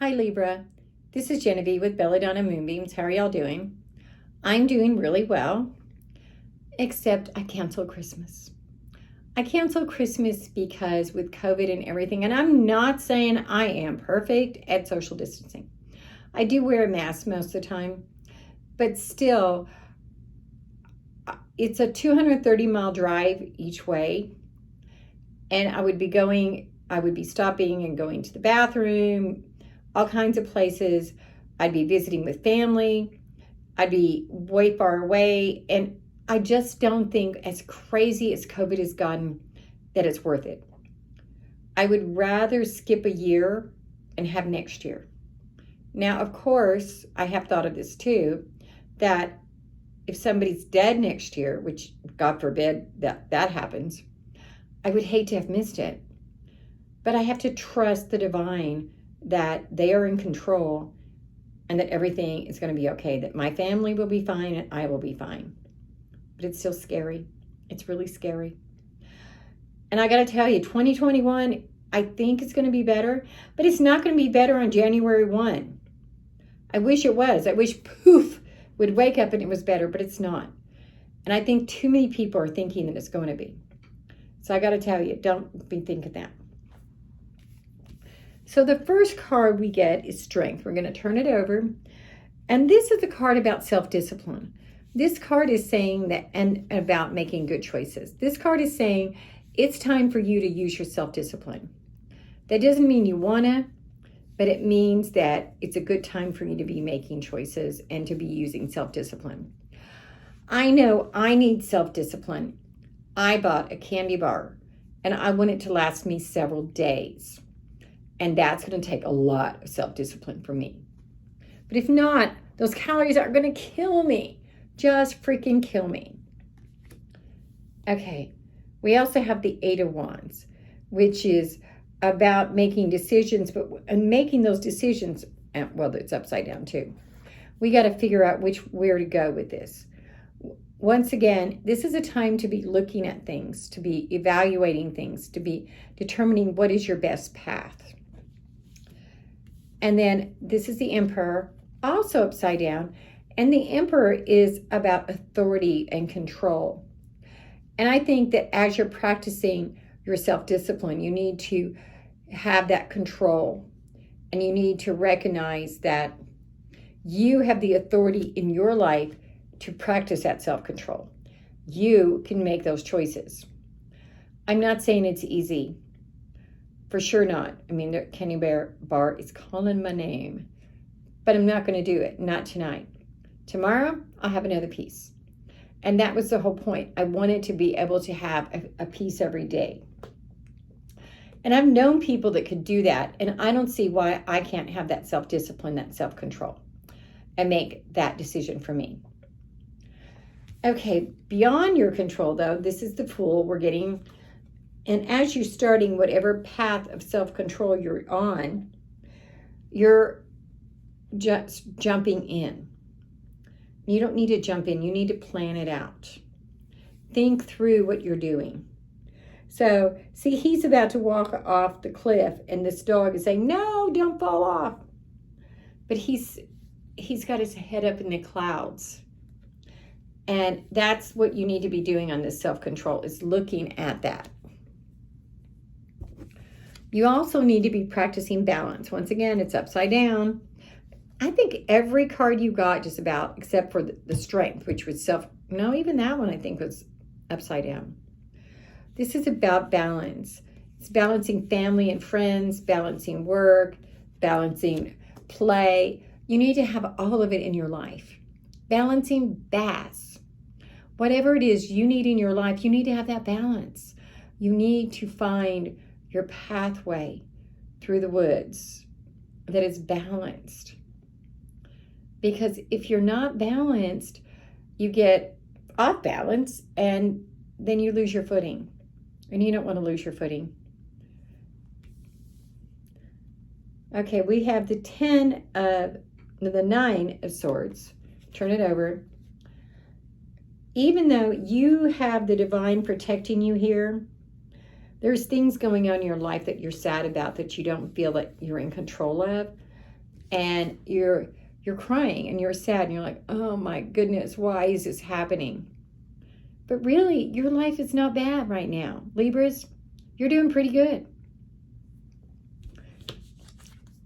Hi Libra, this is Genevieve with Belladonna and Moonbeams. How are y'all doing? I'm doing really well, except I canceled Christmas. I canceled Christmas because with COVID and everything, and I'm not saying I am perfect at social distancing. I do wear a mask most of the time, but still, it's a 230-mile drive each way, and I would be stopping and going to the bathroom, all kinds of places. I'd be visiting with family. I'd be way far away. And I just don't think, as crazy as COVID has gotten, that it's worth it. I would rather skip a year and have next year. Now, of course, I have thought of this too, that if somebody's dead next year, which God forbid that happens, I would hate to have missed it. But I have to trust the divine that they are in control and that everything is going to be okay, that my family will be fine and I will be fine. But it's still scary. It's really scary. And I got to tell you, 2021, I think it's going to be better, but it's not going to be better on January 1. I wish it was. I wish poof would wake up and it was better, but it's not. And I think too many people are thinking that it's going to be. So I got to tell you, don't be thinking that. So the first card we get is Strength. We're going to turn it over. And this is a card about self-discipline. This card is saying that, and about making good choices. This card is saying it's time for you to use your self-discipline. That doesn't mean you want to, but it means that it's a good time for you to be making choices and to be using self-discipline. I know I need self-discipline. I bought a candy bar and I want it to last me several days. And that's going to take a lot of self-discipline for me. But if not, those calories are going to kill me. Just freaking kill me. Okay, we also have the Eight of Wands, which is about making decisions, but making those decisions, well, it's upside down too. We got to figure out where to go with this. Once again, this is a time to be looking at things, to be evaluating things, to be determining what is your best path. And then this is the Emperor, also upside down. And the Emperor is about authority and control. And I think that as you're practicing your self-discipline, you need to have that control. And you need to recognize that you have the authority in your life to practice that self-control. You can make those choices. I'm not saying it's easy. For sure not. I mean, the candy bar is calling my name. But I'm not going to do it. Not tonight. Tomorrow, I'll have another piece. And that was the whole point. I wanted to be able to have a piece every day. And I've known people that could do that. And I don't see why I can't have that self-discipline, that self-control, and make that decision for me. Okay, beyond your control, though, this is the Fool we're getting. And as you're starting whatever path of self-control you're on, you're just jumping in. You don't need to jump in. You need to plan it out. Think through what you're doing. So, see, he's about to walk off the cliff, and this dog is saying, no, don't fall off. But he's got his head up in the clouds. And that's what you need to be doing on this self-control, is looking at that. You also need to be practicing balance. Once again, it's upside down. I think every card you got just about, except for the Strength, which was no, even that one I think was upside down. This is about balance. It's balancing family and friends, balancing work, balancing play. You need to have all of it in your life. Balancing baths. Whatever it is you need in your life, you need to have that balance. You need to find your pathway through the woods that is balanced. Because if you're not balanced, you get off balance and then you lose your footing. And you don't want to lose your footing. Okay, we have the 9 of Swords. Turn it over. Even though you have the divine protecting you here, there's things going on in your life that you're sad about, that you don't feel that you're in control of. and you're crying and you're sad and you're like, oh my goodness, why is this happening? But really, your life is not bad right now. Libras, you're doing pretty good.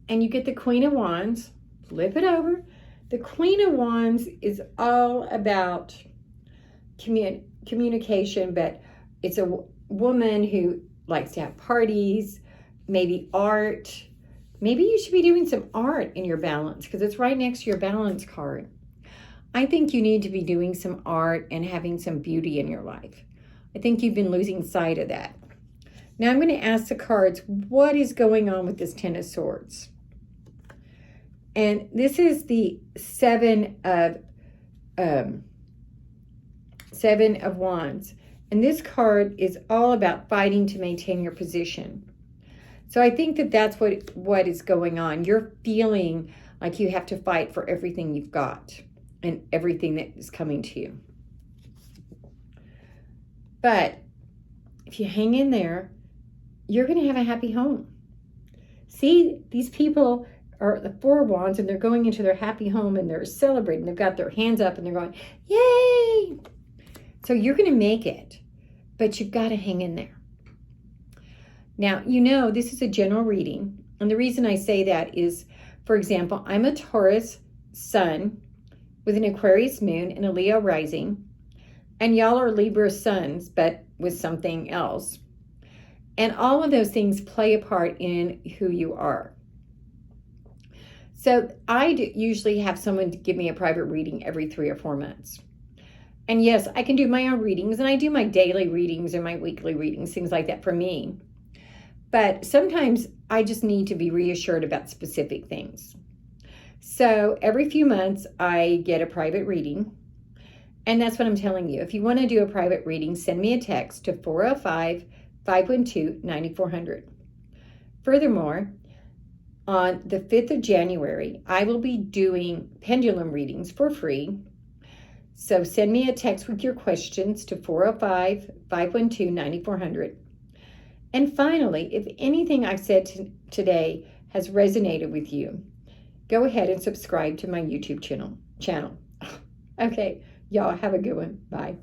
And you get the Queen of Wands. Flip it over. The Queen of Wands is all about communication, but it's a woman who likes to have parties, maybe art. Maybe you should be doing some art in your balance because it's right next to your balance card. I think you need to be doing some art and having some beauty in your life. I think you've been losing sight of that. Now I'm going to ask the cards, what is going on with this Ten of Swords? And this is the Seven of Wands. And this card is all about fighting to maintain your position. So I think that that's what is going on. You're feeling like you have to fight for everything you've got and everything that is coming to you. But if you hang in there, you're going to have a happy home. See, these people are the Four of Wands, and they're going into their happy home, and they're celebrating. They've got their hands up, and they're going, yay! So you're going to make it, but you've got to hang in there. Now, you know, this is a general reading, and the reason I say that is, for example, I'm a Taurus sun with an Aquarius moon and a Leo rising, and y'all are Libra suns, but with something else. And all of those things play a part in who you are. So I usually have someone to give me a private reading every 3 or 4 months. And yes, I can do my own readings, and I do my daily readings and my weekly readings, things like that for me. But sometimes I just need to be reassured about specific things. So every few months, I get a private reading. And that's what I'm telling you. If you want to do a private reading, send me a text to 405-512-9400. Furthermore, on the 5th of January, I will be doing pendulum readings for free. So send me a text with your questions to 405-512-9400. And finally, if anything I've said today has resonated with you, go ahead and subscribe to my YouTube channel. Okay, y'all have a good one. Bye.